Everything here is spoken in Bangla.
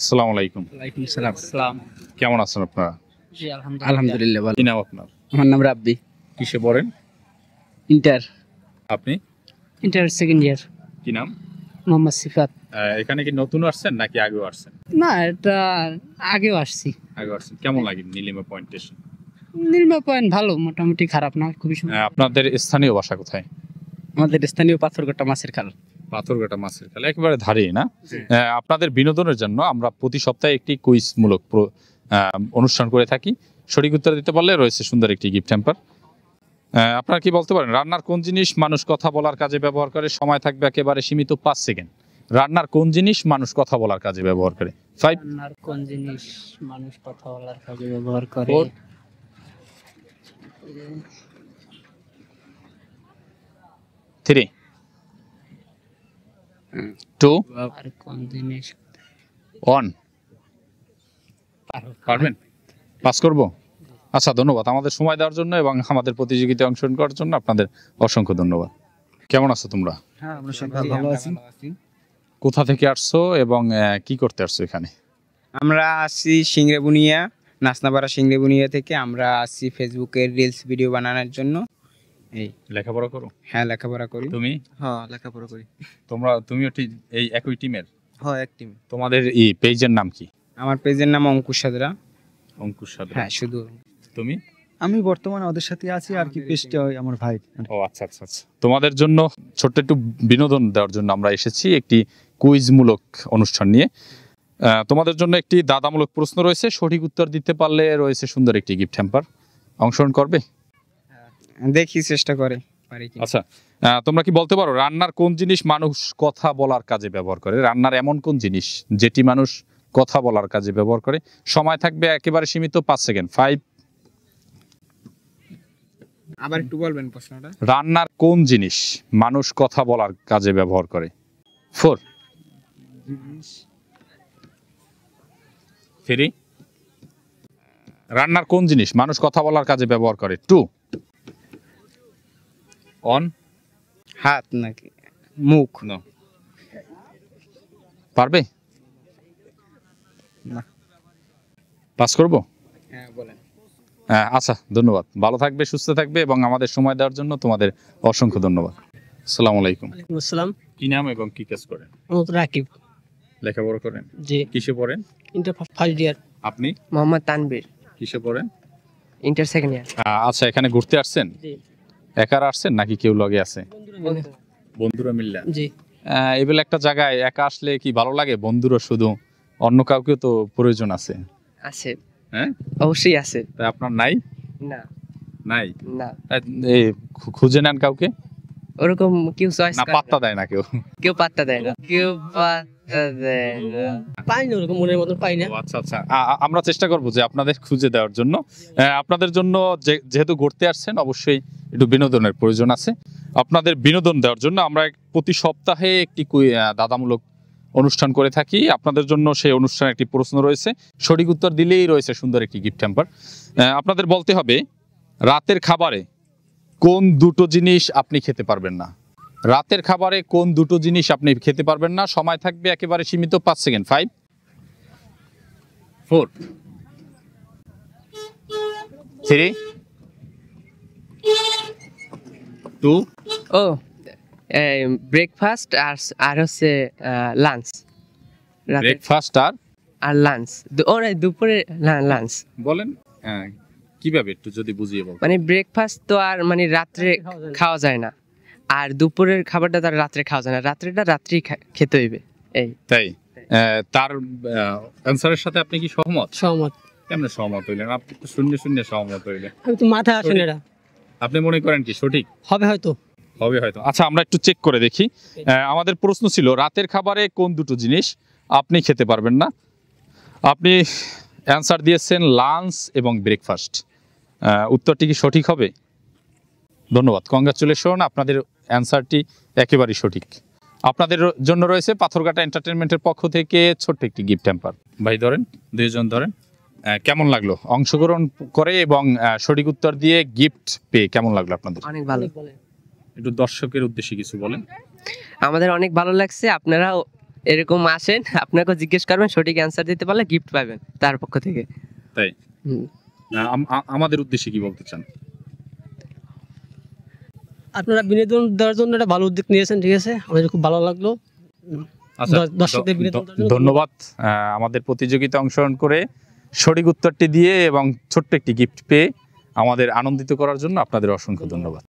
আসসালামু আলাইকুম। ওয়ালাইকুম সালাম। সালাম। কেমন আছেন আপনারা? জি আলহামদুলিল্লাহ ভালো। কি নাম আপনার? আমার নাম রাব্বি। কিসে পড়েন ইন্টার আপনি? Inter second year. কি নাম? মোহাম্মদ সিফাত। এখানে কি নতুন আসছেন নাকি আগেও আসছেন? না, এটা আগেও আসছি। আগে আসছেন। কেমন লাগে Nilima point station? Nirma point ভালো, মোটামুটি খারাপ না, খুবই সুন্দর। আপনাদের স্থানীয় বাসা কোথায়? আমাদের স্থানীয় পাথরঘাটা মাছের খাল। পাথরঘাটা মাছের খাল একেবারে ধারেই না? আপনাদের বিনোদনের জন্য আমরা প্রতি সপ্তাহে একটি কুইজমূলক অনুষ্ঠান করে থাকি। সঠিক উত্তর দিতে পারলে রয়েছে সুন্দর একটি গিফট হ্যাম্পার। আপনারা কি বলতে পারেন রান্নার কোন জিনিস মানুষ কথা বলার কাজে ব্যবহার করে? সময় থাকবে একেবারে সীমিত 5 সেকেন্ড। রান্নার কোন জিনিস মানুষ কথা বলার কাজে ব্যবহার করে? 5 রান্নার কোন জিনিস মানুষ কথা বলার কাজে ব্যবহার করে? 4 3 2 আর কোন জিনিস 1 পারবেন? পাস করব? আচ্ছা, ধন্যবাদ আমাদের সময় দেওয়ার জন্য এবং আমাদের প্রতিযোগিতায় অংশগ্রহণ করার জন্য আপনাদের অসংখ্য ধন্যবাদ। কেমন আছো তোমরা? হ্যাঁ, আমরা সব ভালো আছি। কোথা থেকে আসছো এবং কি করতে আসছো এখানে? আমরা আসছি সিংড়েবুনিয়া, নাসনাপাড়া সিংড়েবুনিয়া থেকে। আমরা আসছি ফেসবুকের রিলস ভিডিও বানানোর জন্য। এই লেখাপড়া করো? হ্যাঁ, লেখাপড়া করি। তুমি? হ্যাঁ, লেখাপড়া করি। তুমিও ঠিক এই একই টিমের? হ্যাঁ, এক টিম। তোমাদের এই পেজের নাম কি? আমার পেজের নাম অঙ্কুশ সাদরা। অঙ্কুশ সাদরা। হ্যাঁ, শুধু। তুমি? আমি বর্তমানে ওদের সাথে আছি, আর কি পেজটা আমার ভাই। ও আচ্ছা আচ্ছা আচ্ছা। তোমাদের জন্য ছোট্ট একটু বিনোদন দেওয়ার জন্য আমরা এসেছি একটি কুইজমূলক অনুষ্ঠান নিয়ে। তোমাদের জন্য একটি দাদামূলক প্রশ্ন রয়েছে, সঠিক উত্তর দিতে পারলে রয়েছে সুন্দর একটি গিফট হ্যাম্পার। অংশগ্রহণ করবে? দেখি চেষ্টা করে পারি কি। আচ্ছা, তোমরা কি বলতে পারো রান্নার কোন জিনিস মানুষ কথা বলার কাজে ব্যবহার করে? রান্নার এমন কোন জিনিস যেটি মানুষ কথা বলার কাজে ব্যবহার করে? সময় থাকবে একেবারে সীমিত 5 সেকেন্ড। 5 আবার একটু বলবেন প্রশ্নটা? রান্নার কোন জিনিস মানুষ কথা বলার কাজে ব্যবহার করে? 4 3 রান্নার কোন জিনিস মানুষ কথা বলার কাজে ব্যবহার করে? 2 1 হাত নাকি মুখ? নো। পারবে? না। পাস করব? হ্যাঁ, বলেন। আচ্ছা, ধন্যবাদ। ভালো থাকবে, সুস্থ থাকবে এবং আমাদের সময় দেওয়ার জন্য তোমাদের অসংখ্য ধন্যবাদ। আসসালামু আলাইকুম। ওয়ালাইকুম আসসালাম। কি নাম এবং কি কাজ করেন? মোহাম্মদ রাকিব। লেখাপড়া করেন? জি। কিসে পড়েন? Inter first year. আপনি? মোহাম্মদ তানবীর। কিসে পড়েন? Inter second year. আচ্ছা, এখানে ঘুরতে আসছেন? জি। একা আসছেন নাকি কেউ লগে আছে? বন্ধুরা মিললে? জি। এবেলা একটা জায়গায় একা আসলে কি ভালো লাগে? বন্ধুরা শুধু, অন্য কাউকে তো প্রয়োজন আছে। আছে। হ্যাঁ, অবশ্যই আছে। তাই আপনার নাই? না। নাই? না, এই খুঁজে নেন কাউকে? ওরকম কেউ চয়েস না, পাত্তা দেয় না কেউ? কেউ পাত্তা দেয় না। কেউ পাত্তা দেয় না। পাই না, ওরকম মনের মতন পাই না। ও আচ্ছা আচ্ছা। আমরা চেষ্টা করব যে আপনাদের খুঁজে দেওয়ার জন্য। আপনাদের জন্য যেহেতু ঘুরতে আসছেন, অবশ্যই একটু বিনোদনের প্রয়োজন আছে। আপনাদের বিনোদন দেওয়ার জন্য আমরা প্রতি সপ্তাহে একটি দাদামূলক অনুষ্ঠান করে থাকি। আপনাদের জন্য সেই অনুষ্ঠানে একটি প্রশ্ন রয়েছে, সঠিক উত্তর দিলেই রয়েছে সুন্দর একটি গিফট হ্যাম্পার। আপনাদের বলতে হবে রাতের খাবারে কোন দুটো জিনিস আপনি খেতে পারবেন না? রাতের খাবারে কোন দুটো জিনিস আপনি খেতে পারবেন না? সময় থাকবে একেবারে সীমিত 5 সেকেন্ড। 5 4 3 2 ও, ব্রেকফাস্ট আর হচ্ছে লাঞ্চ। ব্রেকফাস্ট আর লাঞ্চ, ওরা দুপুরে লাঞ্চ। বলেন কিভাবে একটু যদি বুঝিয়ে বল। মানে ব্রেকফাস্ট তো আর মানে রাত্রে খাওয়া যায় না, আর দুপুরের খাবারটা তার রাত্রে খাওয়া যায় না, রাত্রেটা রাত্রেই খেতে হইবে। এই তাই তার অ্যানসারের সাথে আপনি কি সহমত? সহমত। কেমনে সহমত হইলেন? আপনি তো শূন্য শূন্য সহমত হইলেন। আমি তো মাথা আসে না। আপনি মনে করেন কি সঠিক হবে হয়তো? হবে হয়তো। আচ্ছা, আমরা একটু চেক করে দেখি। আমাদের প্রশ্ন ছিল রাতের খাবারে কোন দুটো জিনিস আপনি খেতে পারবেন না। আপনি অ্যান্সার দিয়েছেন লাঞ্চ এবং ব্রেকফাস্ট। উত্তরটি কি সঠিক হবে? ধন্যবাদ, কংগ্রাচুলেশন, আপনাদের অ্যান্সারটি একেবারেই সঠিক। আপনাদের জন্য রয়েছে পাথরঘাটা এন্টারটেনমেন্টের পক্ষ থেকে ছোট্ট একটি গিফট হ্যাম্পার। ভাই ধরেন, দুইজন ধরেন। কেমন লাগলো অংশগ্রহণ করে এবং সঠিক উত্তর দিয়ে গিফট পেয়ে? কেমন লাগলো আপনাদের? অনেক ভালো। একটু দর্শকের উদ্দেশ্যে কিছু বলেন। আমাদের অনেক ভালো লাগছে, আপনারাও এরকম আসেন, আপনাকে জিজ্ঞেস করবেন, সঠিক অ্যান্সার দিতে পারলে গিফট পাবেন তার পক্ষ থেকে। তাই হুম। আমাদের উদ্দেশ্যে কি বলতে চান? আপনারা বিনোদন দেওয়ার জন্য একটা ভালো উদ্যোগ নিয়েছেন, ঠিক আছে, আমাদের খুব ভালো লাগলো। আচ্ছা, দর্শকদের বিনোদন দেওয়ার জন্য ধন্যবাদ। আমাদের প্রতিযোগিতা অংশগ্রহণ করে সঠিক উত্তরটি দিয়ে এবং ছোট্ট একটি গিফট পেয়ে আমাদের আনন্দিত করার জন্য আপনাদের অসংখ্য ধন্যবাদ।